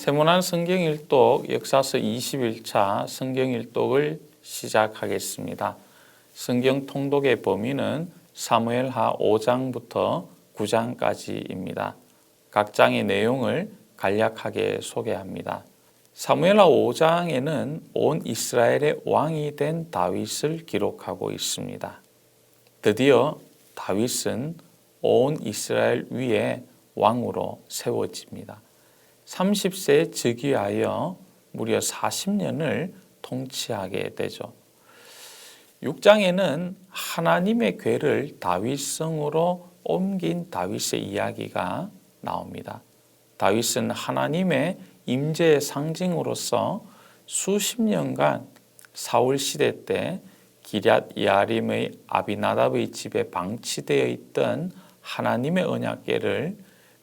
세모난 성경일독 역사서 21차 성경일독을 시작하겠습니다. 성경 통독의 범위는 사무엘하 5장부터 9장까지입니다. 각 장의 내용을 간략하게 소개합니다. 사무엘하 5장에는 온 이스라엘의 왕이 된 다윗을 기록하고 있습니다. 드디어 다윗은 온 이스라엘 위에 왕으로 세워집니다. 30세에 즉위하여 무려 40년을 통치하게 되죠. 6장에는 하나님의 궤를 다윗성으로 옮긴 다윗의 이야기가 나옵니다. 다윗은 하나님의 임재의 상징으로서 수십 년간 사울 시대 때 기럇 야림의 아비나답의 집에 방치되어 있던 하나님의 언약궤를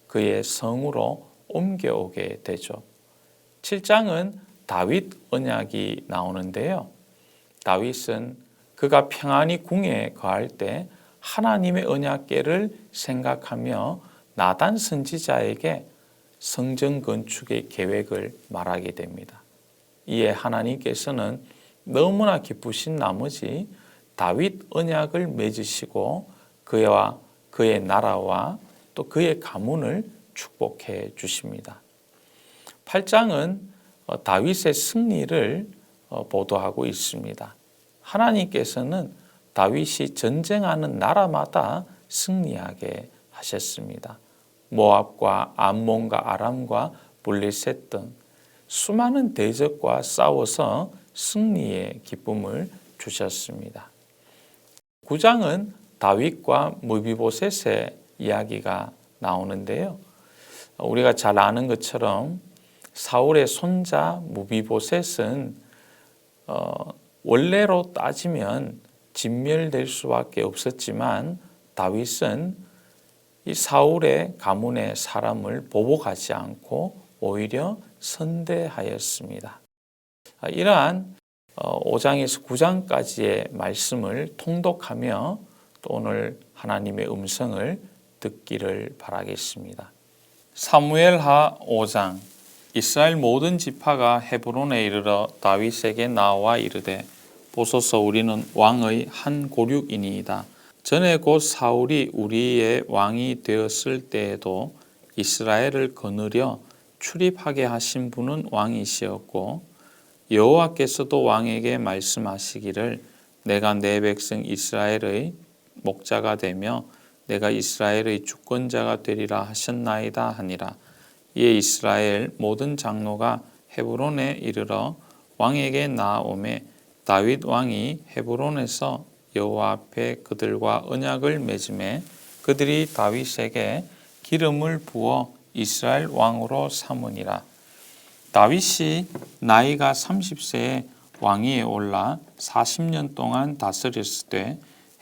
그의 성으로 옮겨오게 되죠. 7장은 다윗 언약이 나오는데요. 다윗은 그가 평안히 궁에 거할 때 하나님의 언약궤를 생각하며 나단 선지자에게 성전 건축의 계획을 말하게 됩니다. 이에 하나님께서는 너무나 기쁘신 나머지 다윗 언약을 맺으시고 그와 그의 나라와 또 그의 가문을 축복해 주십니다. 8장은 다윗의 승리를 보도하고 있습니다. 하나님께서는 다윗이 전쟁하는 나라마다 승리하게 하셨습니다. 모압과 암몬과 아람과 블레셋 등 수많은 대적과 싸워서 승리의 기쁨을 주셨습니다. 9장은 다윗과 무비보셋의 이야기가 나오는데요. 우리가 잘 아는 것처럼 사울의 손자 무비보셋은 원래로 따지면 진멸될 수밖에 없었지만 다윗은 이 사울의 가문의 사람을 보복하지 않고 오히려 선대하였습니다. 이러한 5장에서 9장까지의 말씀을 통독하며 또 오늘 하나님의 음성을 듣기를 바라겠습니다. 사무엘하 5장. 이스라엘 모든 지파가 헤브론에 이르러 다윗에게 나와 이르되 보소서 우리는 왕의 한 고륙이니이다. 전에 곧 사울이 우리의 왕이 되었을 때에도 이스라엘을 거느려 출입하게 하신 분은 왕이시었고 여호와께서도 왕에게 말씀하시기를 내가 내 백성 이스라엘의 목자가 되며 내가 이스라엘의 주권자가 되리라 하셨나이다 하니라. 이에 이스라엘 모든 장로가 헤브론에 이르러 왕에게 나아오매 다윗 왕이 헤브론에서 여호와 앞에 그들과 언약을 맺음에 그들이 다윗에게 기름을 부어 이스라엘 왕으로 삼으니라. 다윗이 나이가 30세에 왕위에 올라 40년 동안 다스렸을 때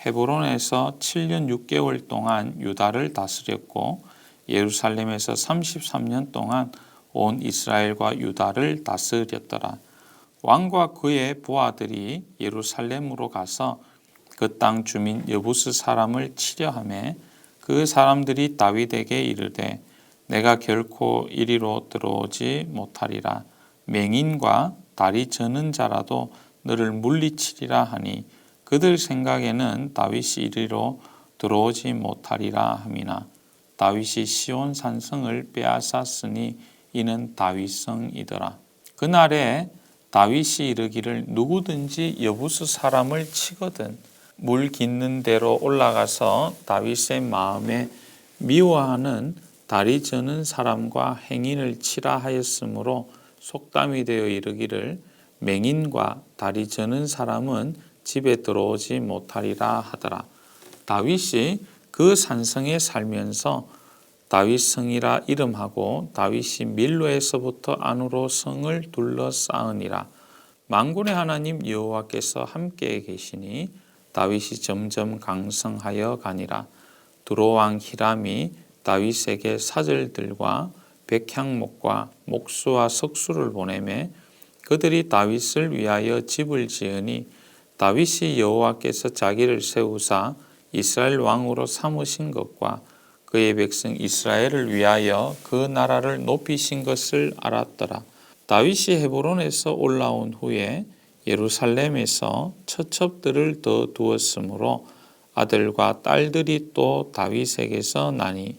헤브론에서 7년 6개월 동안 유다를 다스렸고 예루살렘에서 33년 동안 온 이스라엘과 유다를 다스렸더라. 왕과 그의 부하들이 예루살렘으로 가서 그 땅 주민 여부스 사람을 치려하며 그 사람들이 다윗에게 이르되 내가 결코 이리로 들어오지 못하리라. 맹인과 다리 저는 자라도 너를 물리치리라 하니 그들 생각에는 다윗이 이리로 들어오지 못하리라 함이나 다윗이 시온 산성을 빼앗았으니 이는 다윗성이더라. 그날에 다윗이 이르기를 누구든지 여부스 사람을 치거든 물 깃는 대로 올라가서 다윗의 마음에 미워하는 다리 저는 사람과 행인을 치라 하였으므로 속담이 되어 이르기를 맹인과 다리 저는 사람은 집에 들어오지 못하리라 하더라. 다윗이 그 산성에 살면서 다윗성이라 이름하고 다윗이 밀로에서부터 안으로 성을 둘러싸으니라. 만군의 하나님 여호와께서 함께 계시니 다윗이 점점 강성하여 가니라. 두로왕 히람이 다윗에게 사절들과 백향목과 목수와 석수를 보내매 그들이 다윗을 위하여 집을 지으니 다윗이 여호와께서 자기를 세우사 이스라엘 왕으로 삼으신 것과 그의 백성 이스라엘을 위하여 그 나라를 높이신 것을 알았더라. 다윗이 헤브론에서 올라온 후에 예루살렘에서 처첩들을 더 두었으므로 아들과 딸들이 또 다윗에게서 나니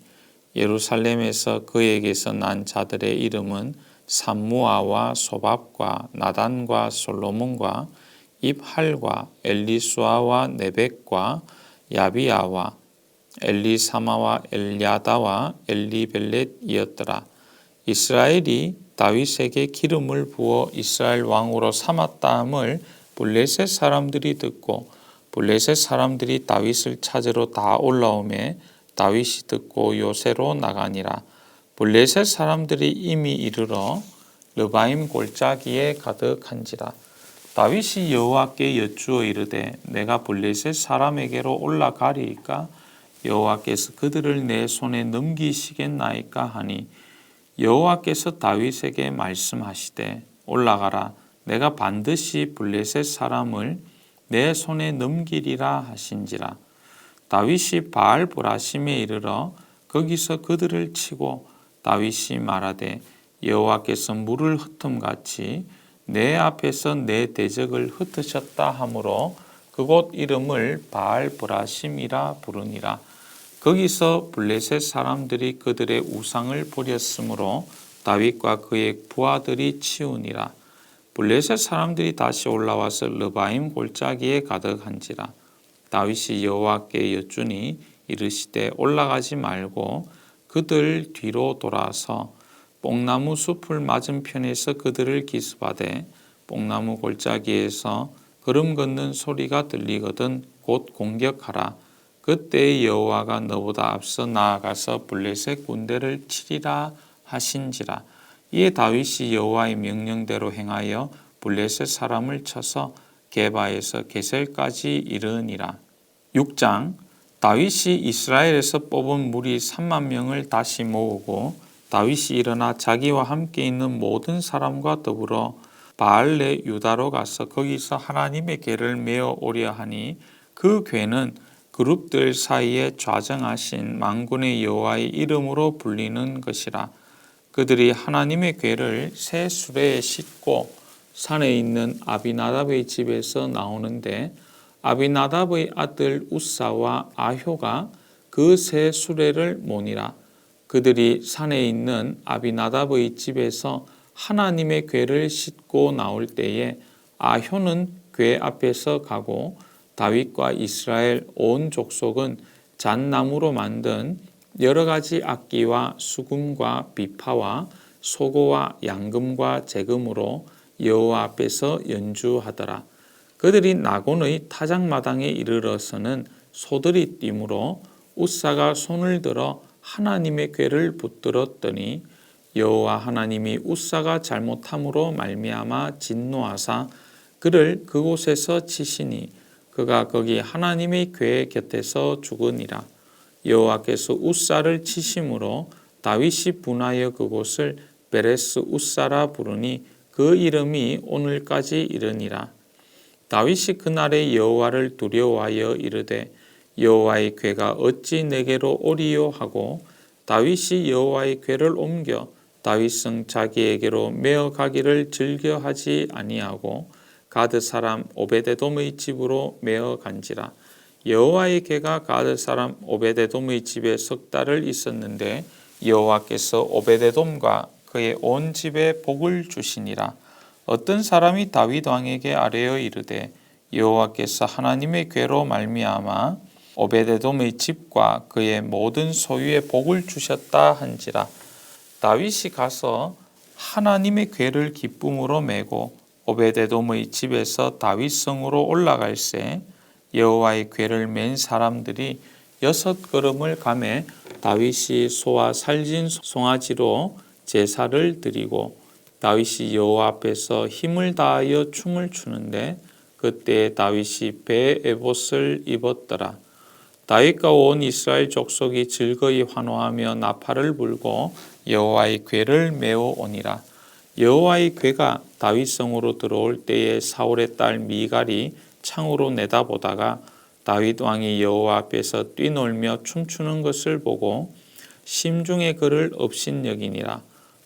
예루살렘에서 그에게서 난 자들의 이름은 삼무아와 소밥과 나단과 솔로몬과 입할과 엘리수아와 네벡과 야비아와 엘리사마와 엘야다와 엘리벨렛이었더라. 이스라엘이 다윗에게 기름을 부어 이스라엘 왕으로 삼았다함을 블레셋 사람들이 듣고 블레셋 사람들이 다윗을 찾으러 다 올라오매 다윗이 듣고 요새로 나가니라. 블레셋 사람들이 이미 이르러 르바임 골짜기에 가득한지라. 다윗이 여호와께 여쭈어 이르되 내가 블레셋 사람에게로 올라가리이까 여호와께서 그들을 내 손에 넘기시겠나이까 하니 여호와께서 다윗에게 말씀하시되 올라가라 내가 반드시 블레셋 사람을 내 손에 넘기리라 하신지라. 다윗이 바알 보라심에 이르러 거기서 그들을 치고 다윗이 말하되 여호와께서 물을 흩음같이 내 앞에서 내 대적을 흩으셨다 하므로 그곳 이름을 바알 보라심이라 부르니라. 거기서 블레셋 사람들이 그들의 우상을 버렸으므로 다윗과 그의 부하들이 치우니라. 블레셋 사람들이 다시 올라와서 르바임 골짜기에 가득한지라. 다윗이 여호와께 여쭈니 이르시되 올라가지 말고 그들 뒤로 돌아서 뽕나무 숲을 맞은편에서 그들을 기습하되 뽕나무 골짜기에서 걸음 걷는 소리가 들리거든 곧 공격하라. 그때 여호와가 너보다 앞서 나아가서 블레셋 군대를 치리라 하신지라. 이에 다윗이 여호와의 명령대로 행하여 블레셋 사람을 쳐서 게바에서 게셀까지 이르니라. 6장. 다윗이 이스라엘에서 뽑은 무리 3만 명을 다시 모으고 다윗이 일어나 자기와 함께 있는 모든 사람과 더불어 바알레 유다로 가서 거기서 하나님의 궤를 메어 오려 하니 그 궤는 그룹들 사이에 좌정하신 만군의 여호와의 이름으로 불리는 것이라. 그들이 하나님의 궤를 새 수레에 싣고 산에 있는 아비나답의 집에서 나오는데 아비나답의 아들 우사와 아효가 그 새 수레를 모니라. 그들이 산에 있는 아비나답의 집에서 하나님의 궤를 싣고 나올 때에 아효는 궤 앞에서 가고 다윗과 이스라엘 온 족속은 잣나무로 만든 여러 가지 악기와 수금과 비파와 소고와 양금과 재금으로 여호와 앞에서 연주하더라. 그들이 나곤의 타작마당에 이르러서는 소들이 뛰므로 우사가 손을 들어 하나님의 궤를 붙들었더니 여호와 하나님이 우사가 잘못함으로 말미암아 진노하사 그를 그곳에서 치시니 그가 거기 하나님의 궤 곁에서 죽으니라. 여호와께서 우사를 치심으로 다윗이 분하여 그곳을 베레스 우사라 부르니 그 이름이 오늘까지 이르니라. 다윗이 그날에 여호와를 두려워하여 이르되 여호와의 궤가 어찌 내게로 오리요 하고 다윗이 여호와의 궤를 옮겨 다윗성 자기에게로 메어 가기를 즐겨하지 아니하고 가드 사람 오베데돔의 집으로 메어 간지라. 여호와의 궤가 가드 사람 오베데돔의 집에 석 달을 있었는데 여호와께서 오베데돔과 그의 온 집에 복을 주시니라. 어떤 사람이 다윗 왕에게 아뢰어 이르되 여호와께서 하나님의 궤로 말미암아 오베데돔의 집과 그의 모든 소유에 복을 주셨다 한지라. 다윗이 가서 하나님의 궤를 기쁨으로 메고 오베데돔의 집에서 다윗성으로 올라갈새 여호와의 궤를 맨 사람들이 6걸음을 가매 다윗이 소와 살진 송아지로 제사를 드리고 다윗이 여호와 앞에서 힘을 다하여 춤을 추는데 그때 다윗이 배 에봇을 입었더라. 다윗과 온 이스라엘 족속이 즐거이 환호하며 나팔을 불고 여호와의 궤를 메어 오니라. 여호와의 궤가 다윗성으로 들어올 때에 사울의 딸 미갈이 창으로 내다보다가 다윗 왕이 여호와 앞에서 뛰놀며 춤추는 것을 보고 심중에 그를 업신여기니라.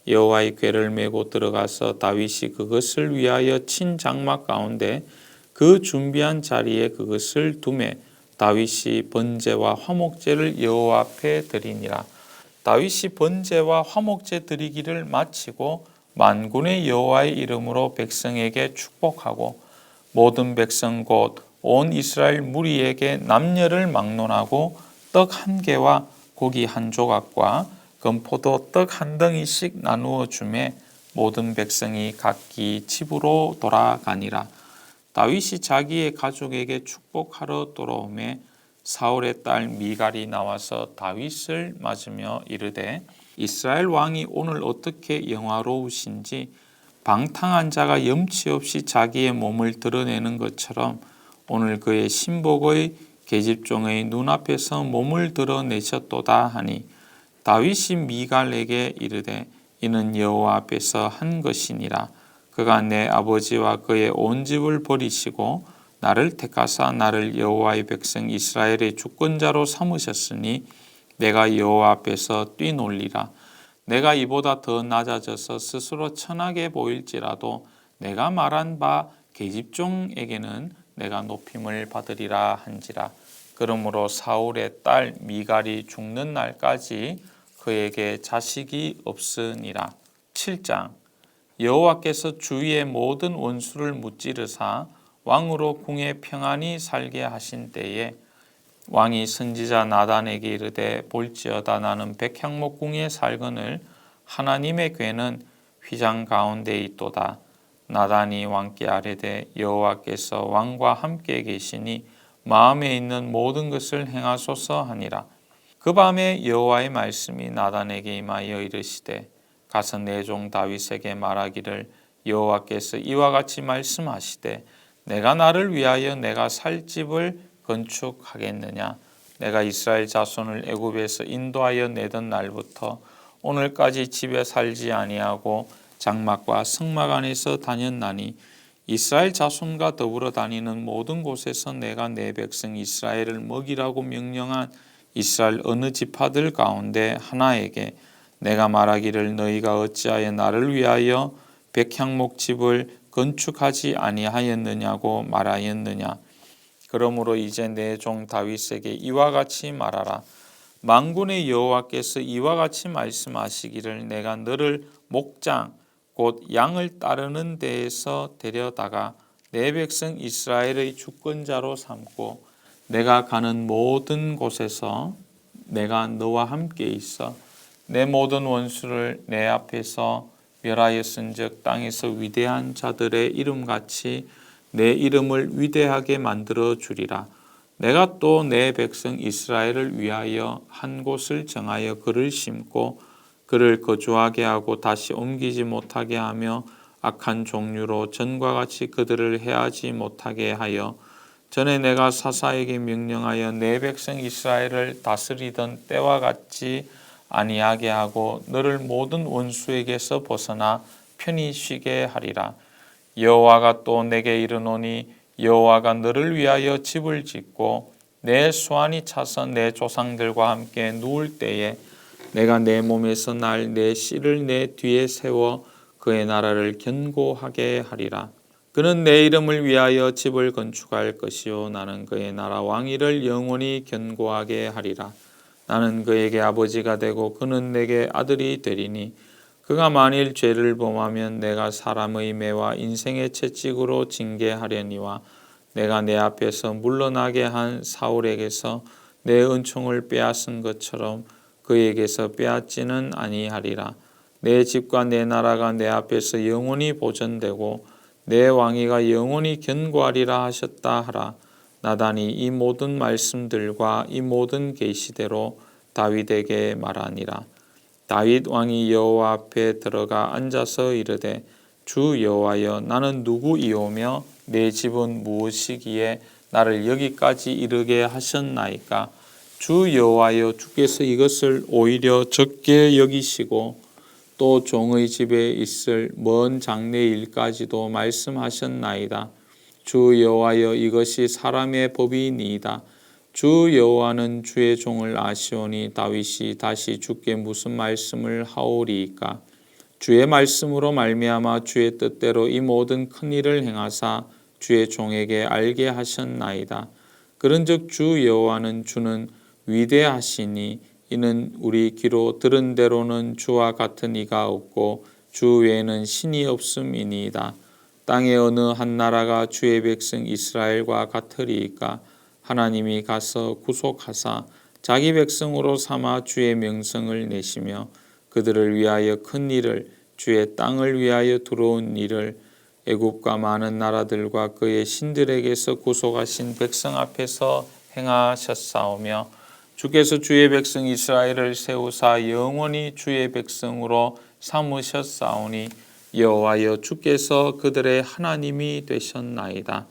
여호와의 궤를 메고 들어가서 다윗이 그것을 위하여 친 장막 가운데 그 준비한 자리에 그것을 두매 다윗이 번제와 화목제를 여호와 앞에 드리니라. 다윗이 번제와 화목제 드리기를 마치고 만군의 여호와의 이름으로 백성에게 축복하고 모든 백성 곧 온 이스라엘 무리에게 남녀를 막론하고 떡 한 개와 고기 한 조각과 건포도 떡 한 덩이씩 나누어 주매 모든 백성이 각기 집으로 돌아가니라. 다윗이 자기의 가족에게 축복하러 돌아오매 사울의 딸 미갈이 나와서 다윗을 맞으며 이르되 이스라엘 왕이 오늘 어떻게 영화로우신지 방탕한 자가 염치 없이 자기의 몸을 드러내는 것처럼 오늘 그의 신복의 계집종의 눈앞에서 몸을 드러내셨도다 하니 다윗이 미갈에게 이르되 이는 여호와 앞에서 한 것이니라. 그가 내 아버지와 그의 온 집을 버리시고 나를 택하사 나를 여호와의 백성 이스라엘의 주권자로 삼으셨으니 내가 여호와 앞에서 뛰놀리라. 내가 이보다 더 낮아져서 스스로 천하게 보일지라도 내가 말한 바 계집종에게는 내가 높임을 받으리라 한지라. 그러므로 사울의 딸 미갈이 죽는 날까지 그에게 자식이 없으니라. 7장. 여호와께서 주위의 모든 원수를 무찌르사 왕으로 궁에 평안히 살게 하신 때에 왕이 선지자 나단에게 이르되 볼지어다 나는 백향목 궁에 살거늘 하나님의 궤는 휘장 가운데 있도다. 나단이 왕께 아뢰되 여호와께서 왕과 함께 계시니 마음에 있는 모든 것을 행하소서 하니라. 그 밤에 여호와의 말씀이 나단에게 임하여 이르시되 가서 내 종 다윗에게 말하기를 여호와께서 이와 같이 말씀하시되 내가 나를 위하여 내가 살 집을 건축하겠느냐. 내가 이스라엘 자손을 애굽에서 인도하여 내던 날부터 오늘까지 집에 살지 아니하고 장막과 성막 안에서 다녔나니 이스라엘 자손과 더불어 다니는 모든 곳에서 내가 내 백성 이스라엘을 먹이라고 명령한 이스라엘 어느 지파들 가운데 하나에게 내가 말하기를 너희가 어찌하여 나를 위하여 백향목 집을 건축하지 아니하였느냐고 말하였느냐. 그러므로 이제 내 종 다윗에게 이와 같이 말하라. 만군의 여호와께서 이와 같이 말씀하시기를 내가 너를 목장 곧 양을 따르는 데에서 데려다가 내 백성 이스라엘의 주권자로 삼고 내가 가는 모든 곳에서 내가 너와 함께 있어 내 모든 원수를 내 앞에서 멸하였은즉 땅에서 위대한 자들의 이름같이 내 이름을 위대하게 만들어 주리라. 내가 또 내 백성 이스라엘을 위하여 한 곳을 정하여 그를 심고 그를 거주하게 하고 다시 옮기지 못하게 하며 악한 종류로 전과 같이 그들을 해하지 못하게 하여 전에 내가 사사에게 명령하여 내 백성 이스라엘을 다스리던 때와 같이 아니하게 하고 너를 모든 원수에게서 벗어나 편히 쉬게 하리라. 여호와가 또 내게 이르노니 여호와가 너를 위하여 집을 짓고 내 수완이 차서 내 조상들과 함께 누울 때에 내가 내 몸에서 날 내 씨를 내 뒤에 세워 그의 나라를 견고하게 하리라. 그는 내 이름을 위하여 집을 건축할 것이요 나는 그의 나라 왕위를 영원히 견고하게 하리라. 나는 그에게 아버지가 되고 그는 내게 아들이 되리니 그가 만일 죄를 범하면 내가 사람의 매와 인생의 채찍으로 징계하려니와 내가 내 앞에서 물러나게 한 사울에게서 내 은총을 빼앗은 것처럼 그에게서 빼앗지는 아니하리라. 내 집과 내 나라가 내 앞에서 영원히 보존되고 내 왕위가 영원히 견고하리라 하셨다 하라. 나단이 이 모든 말씀들과 이 모든 계시대로 다윗에게 말하니라. 다윗 왕이 여호와 앞에 들어가 앉아서 이르되 주 여호와여 나는 누구이오며 내 집은 무엇이기에 나를 여기까지 이르게 하셨나이까. 주 여호와여 주께서 이것을 오히려 적게 여기시고 또 종의 집에 있을 먼 장래 일까지도 말씀하셨나이다. 주 여호와여 이것이 사람의 법이니이다. 주 여호와는 주의 종을 아시오니 다윗이 다시 주께 무슨 말씀을 하오리이까. 주의 말씀으로 말미암아 주의 뜻대로 이 모든 큰 일을 행하사 주의 종에게 알게 하셨나이다. 그런즉 주 여호와는 주는 위대하시니 이는 우리 귀로 들은 대로는 주와 같은 이가 없고 주 외에는 신이 없음이니이다. 땅의 어느 한 나라가 주의 백성 이스라엘과 같으리이까. 하나님이 가서 구속하사 자기 백성으로 삼아 주의 명성을 내시며 그들을 위하여 큰 일을 주의 땅을 위하여 들어온 일을 애굽과 많은 나라들과 그의 신들에게서 구속하신 백성 앞에서 행하셨사오며 주께서 주의 백성 이스라엘을 세우사 영원히 주의 백성으로 삼으셨사오니 여호와여 주께서 그들의 하나님이 되셨나이다.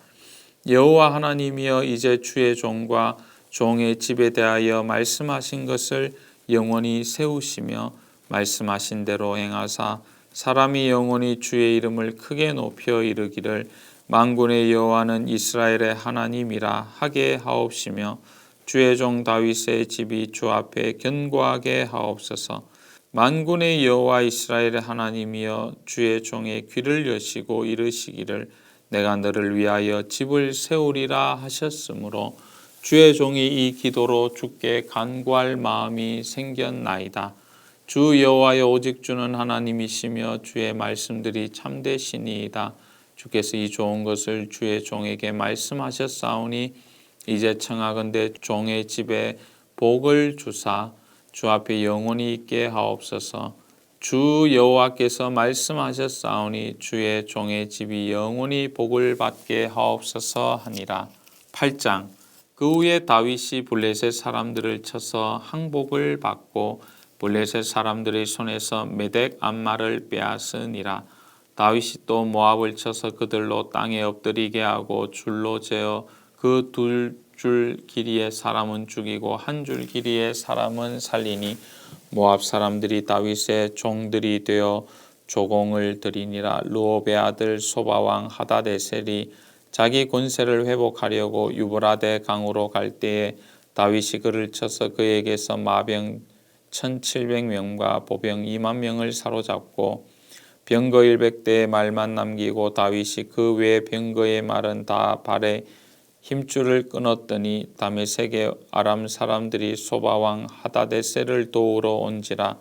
여호와 하나님이여 이제 주의 종과 종의 집에 대하여 말씀하신 것을 영원히 세우시며 말씀하신 대로 행하사 사람이 영원히 주의 이름을 크게 높여 이르기를 만군의 여호와는 이스라엘의 하나님이라 하게 하옵시며 주의 종 다윗의 집이 주 앞에 견고하게 하옵소서. 만군의 여호와 이스라엘의 하나님이여 주의 종의 귀를 여시고 이르시기를 내가 너를 위하여 집을 세우리라 하셨으므로 주의 종이 이 기도로 주께 간구할 마음이 생겼나이다. 주 여호와여 오직 주는 하나님이시며 주의 말씀들이 참되시니이다. 주께서 이 좋은 것을 주의 종에게 말씀하셨사오니 이제 청하건대 종의 집에 복을 주사 주 앞에 영원히 있게 하옵소서. 주 여호와께서 말씀하셨사오니 주의 종의 집이 영원히 복을 받게 하옵소서 하니라. 8장. 그 후에 다윗이 블레셋 사람들을 쳐서 항복을 받고 블레셋 사람들의 손에서 메덱 암마를 빼앗으니라. 다윗이 또 모압을 쳐서 그들로 땅에 엎드리게 하고 줄로 재어 그 2줄 길이의 사람은 죽이고 1줄 길이의 사람은 살리니 모압 사람들이 다윗의 종들이 되어 조공을 드리니라. 르홉의 아들 소바왕 하다데셀이 자기 권세를 회복하려고 유브라데 강으로 갈 때에 다윗이 그를 쳐서 그에게서 마병 1700명과 보병 2만 명을 사로잡고 병거 100대의 말만 남기고 다윗이 그 외 병거의 말은 다 발에 힘줄을 끊었더니 다메섹의 아람 사람들이 소바왕 하다데셀을 도우러 온지라.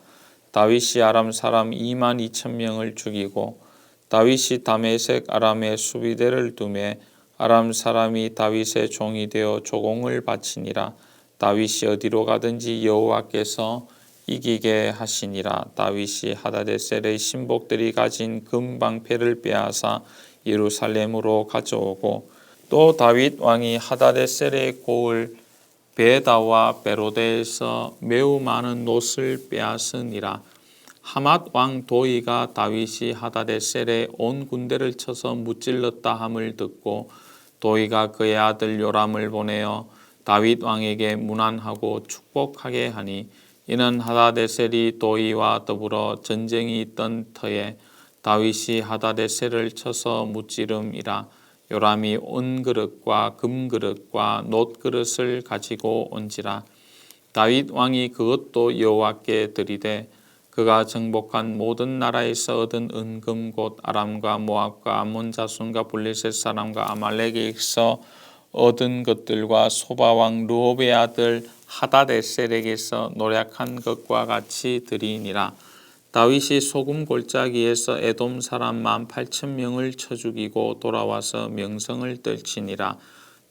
다윗이 아람 사람 2만 2천 명을 죽이고 다윗이 다메섹 아람의 수비대를 두매 아람 사람이 다윗의 종이 되어 조공을 바치니라. 다윗이 어디로 가든지 여호와께서 이기게 하시니라. 다윗이 하다데셀의 신복들이 가진 금방패를 빼앗아 예루살렘으로 가져오고 또 다윗 왕이 하다데셀의 고을 베다와 베로데에서 매우 많은 놋을 빼앗으니라. 하맛 왕 도이가 다윗이 하다데셀의 온 군대를 쳐서 무찔렀다 함을 듣고 도이가 그의 아들 요람을 보내어 다윗 왕에게 문안하고 축복하게 하니 이는 하다데셀이 도이와 더불어 전쟁이 있던 터에 다윗이 하다데셀을 쳐서 무찌름이라. 요람이 은그릇과 금그릇과 놋그릇을 가지고 온지라. 다윗 왕이 그것도 여호와께 드리되 그가 정복한 모든 나라에서 얻은 은금 곧 아람과 모압과 암몬 자손과 블레셋 사람과 아말렉에게서 얻은 것들과 소바왕 르홉의 아들 하다데셀에게서 노략한 것과 같이 드리니라. 다윗이 소금 골짜기에서 에돔 사람 18,000명을 쳐 죽이고 돌아와서 명성을 떨치니라.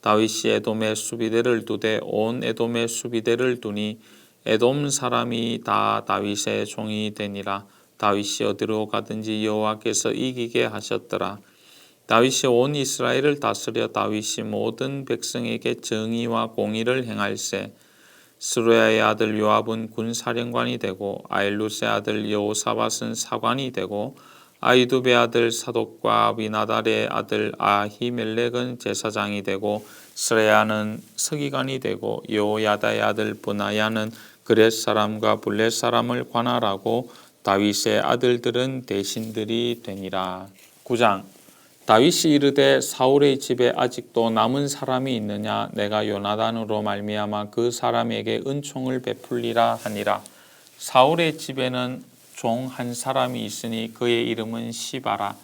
다윗이 에돔의 수비대를 두되 온 에돔의 수비대를 두니 에돔 사람이 다 다윗의 종이 되니라. 다윗이 어디로 가든지 여호와께서 이기게 하셨더라. 다윗이 온 이스라엘을 다스려 다윗이 모든 백성에게 정의와 공의를 행할세. 스루야의 아들 요압은 군사령관이 되고 아일루스의 아들 여호사밧은 사관이 되고 아히두베의 아들 사독과 아비나달의 아들 아히멜렉은 제사장이 되고 스레야는 서기관이 되고 여호야다의 아들 브나야는 그렛 사람과 블렛 사람을 관할하고 다윗의 아들들은 대신들이 되니라. 9장. 다윗이 이르되 사울의 집에 아직도 남은 사람이 있느냐 내가 요나단으로 말미암아 그 사람에게 은총을 베풀리라 하니라. 사울의 집에는 종 한 사람이 있으니 그의 이름은 시바라.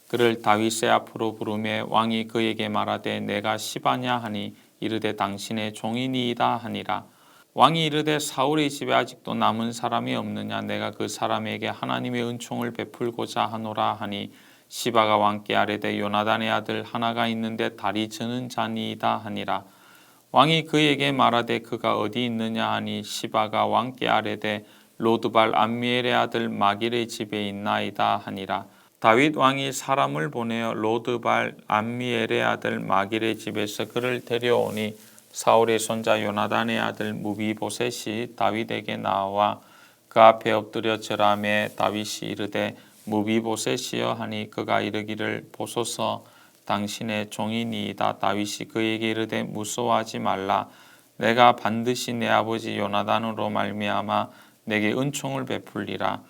그를 다윗의 앞으로 부르매 왕이 그에게 말하되 내가 시바냐 하니 이르되 당신의 종이니이다 하니라. 왕이 이르되 사울의 집에 아직도 남은 사람이 없느냐 내가 그 사람에게 하나님의 은총을 베풀고자 하노라 하니 시바가 왕께 아뢰되 요나단의 아들 하나가 있는데 다리 저는 자니이다 하니라. 왕이 그에게 말하되 그가 어디 있느냐 하니 시바가 왕께 아뢰되 로드발 암미엘의 아들 마길의 집에 있나이다 하니라. 다윗 왕이 사람을 보내어 로드발 암미엘의 아들 마길의 집에서 그를 데려오니 사울의 손자 요나단의 아들 무비보셋이 다윗에게 나와 그 앞에 엎드려 절하매 다윗이 이르되 무비보셋이여 하니 그가 이르기를 보소서 당신의 종이니이다. 다윗이 그에게 이르되 무서워하지 말라. 내가 반드시 내 아버지 요나단으로 말미암아 내게 은총을 베풀리라.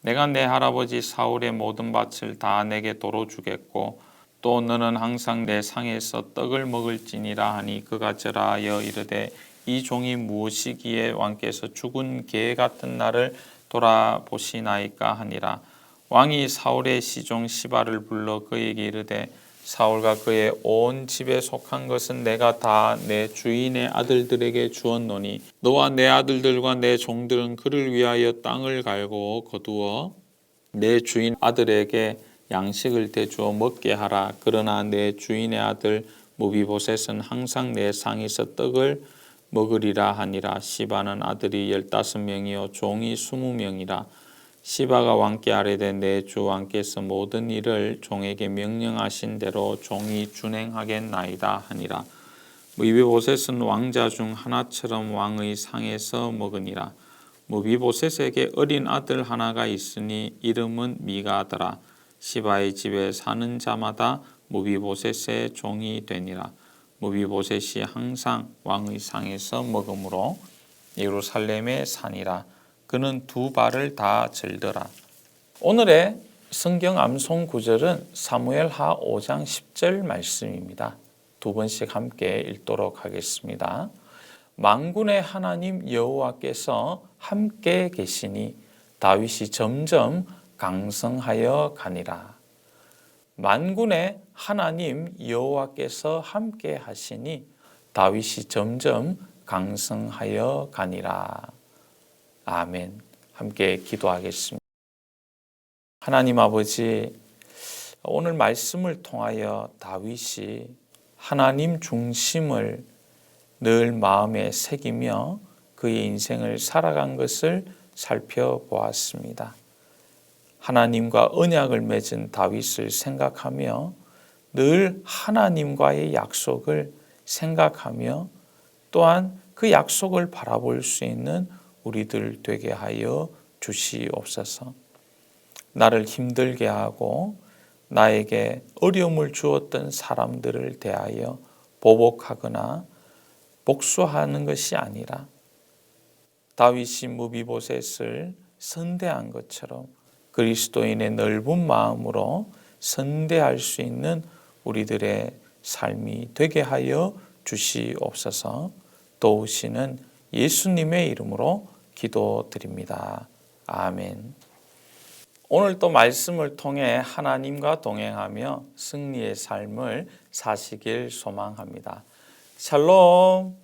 내가 내 할아버지 사울의 모든 밭을 다 내게 도로 주겠고 또 너는 항상 내 상에서 떡을 먹을지니라 하니 그가 절하여 이르되 이 종이 무엇이기에 왕께서 죽은 개 같은 나를 돌아보시나이까 하니라. 왕이 사울의 시종 시바를 불러 그에게 이르되 사울과 그의 온 집에 속한 것은 내가 다 내 주인의 아들들에게 주었노니 너와 내 아들들과 내 종들은 그를 위하여 땅을 갈고 거두어 내 주인 아들에게 양식을 대주어 먹게 하라. 그러나 내 주인의 아들 무비보셋은 항상 내 상에서 떡을 먹으리라 하니라. 시바는 아들이 15명이요 종이 20명이라. 시바가 왕께 아뢰되 내 주 왕께서 모든 일을 종에게 명령하신 대로 종이 준행하겠나이다 하니라. 무비보셋은 왕자 중 하나처럼 왕의 상에서 먹으니라. 무비보셋에게 어린 아들 하나가 있으니 이름은 미가더라. 시바의 집에 사는 자마다 무비보셋의 종이 되니라. 무비보셋이 항상 왕의 상에서 먹으므로 예루살렘에 사니라. 그는 두 발을 다 절더라. 오늘의 성경 암송 구절은 사무엘하 5장 10절 말씀입니다. 두 번씩 함께 읽도록 하겠습니다. 만군의 하나님 여호와께서 함께 계시니 다윗이 점점 강성하여 가니라. 만군의 하나님 여호와께서 함께 하시니 다윗이 점점 강성하여 가니라. 아멘. 함께 기도하겠습니다. 하나님 아버지, 오늘 말씀을 통하여 다윗이 하나님 중심을 늘 마음에 새기며 그의 인생을 살아간 것을 살펴보았습니다. 하나님과 언약을 맺은 다윗을 생각하며 늘 하나님과의 약속을 생각하며 또한 그 약속을 바라볼 수 있는 우리들 되게 하여 주시옵소서. 나를 힘들게 하고 나에게 어려움을 주었던 사람들을 대하여 보복하거나 복수하는 것이 아니라 다윗이 무비보셋을 선대한 것처럼 그리스도인의 넓은 마음으로 선대할 수 있는 우리들의 삶이 되게 하여 주시옵소서. 도우시는 예수님의 이름으로 기도드립니다. 아멘. 오늘 또 말씀을 통해 하나님과 동행하며 승리의 삶을 사시길 소망합니다. 샬롬.